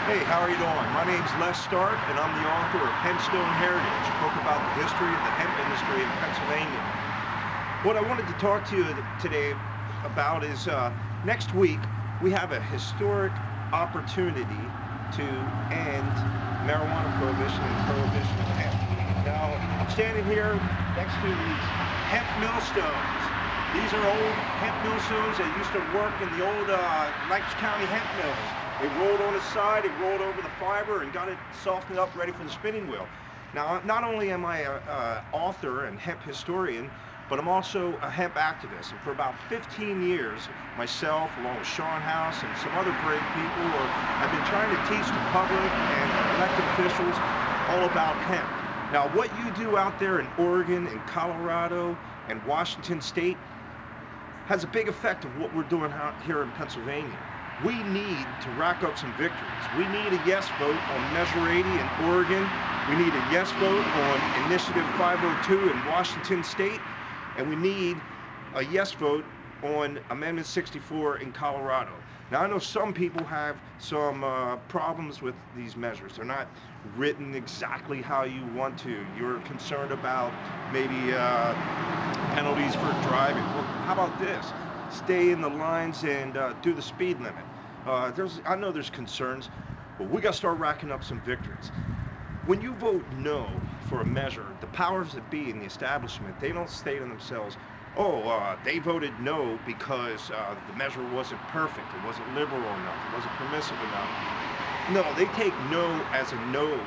Hey, how are you doing? My name's Les Stark, and I'm the author of Hempstone Heritage, a book about the history of the hemp industry in Pennsylvania. What I wanted to talk to you today about is next week we have a historic opportunity to end marijuana prohibition and prohibition of hemp. Now, I'm standing here next to these hemp millstones. These are old hemp millstones that used to work in the old Lancaster County hemp mills. They rolled on the side, they rolled over the fiber and got it softened up, ready for the spinning wheel. Now, not only am I an author and hemp historian, but I'm also a hemp activist. And for about 15 years, myself, along with Sean House and some other great people, have been trying to teach the public and elected officials all about hemp. Now, what you do out there in Oregon and Colorado and Washington State has a big effect of what we're doing out here in Pennsylvania. We need to rack up some victories. We need a yes vote on Measure 80 in Oregon. We need a yes vote on Initiative 502 in Washington State. And we need a yes vote on Amendment 64 in Colorado. Now, I know some people have some problems with these measures. They're not written exactly how you want to. You're concerned about maybe penalties for driving. Well, how about this? Stay in the lines and do the speed limit. I know there's concerns, but we got to start racking up some victories. When you vote no for a measure, the powers that be in the establishment, they don't say to themselves, oh, they voted no because the measure wasn't perfect, it wasn't liberal enough, it wasn't permissive enough. No, they take no as a no,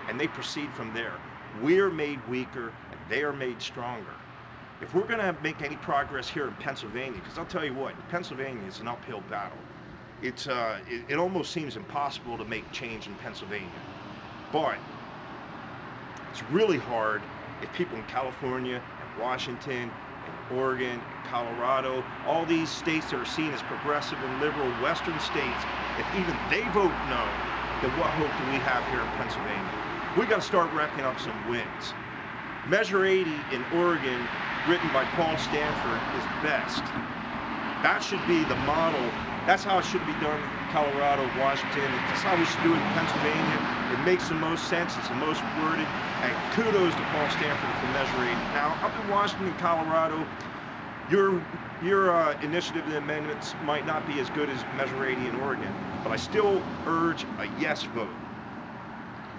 and they proceed from there. We're made weaker, and they are made stronger. If we're going to make any progress here in Pennsylvania, because I'll tell you what, Pennsylvania is an uphill battle. It almost seems impossible to make change in Pennsylvania. But it's really hard if people in California and Washington and Oregon and Colorado, all these states that are seen as progressive and liberal Western states, if even they vote no, then what hope do we have here in Pennsylvania? We got to start racking up some wins. Measure 80 in Oregon, written by Paul Stanford, is best. That should be the model. That's how it should be done in Colorado, Washington. That's how we should do it in Pennsylvania. It makes the most sense. It's the most worded. And kudos to Paul Stanford for Measure 80. Now, up in Washington and Colorado, your initiative and amendments might not be as good as Measure 80 in Oregon, but I still urge a yes vote.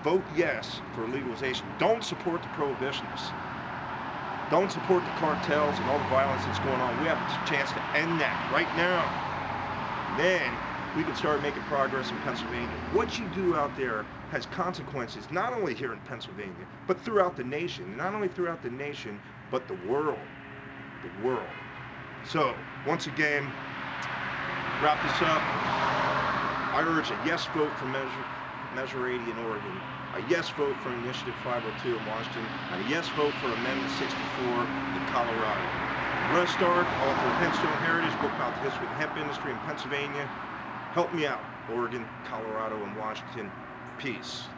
Vote yes for legalization. Don't support the prohibitionists. Don't support the cartels and all the violence that's going on. We have a chance to end that right now. Then we can start making progress in Pennsylvania. What you do out there has consequences, not only here in Pennsylvania, but throughout the nation. And not only throughout the nation, but the world. The world. So, once again, wrap this up. I urge a yes vote for Measure 80 in Oregon, a yes vote for Initiative 502 in Washington, and a yes vote for Amendment 64 in Colorado. Les Stark, author of Hempstone Heritage, book about the history of the hemp industry in Pennsylvania. Help me out, Oregon, Colorado, and Washington. Peace.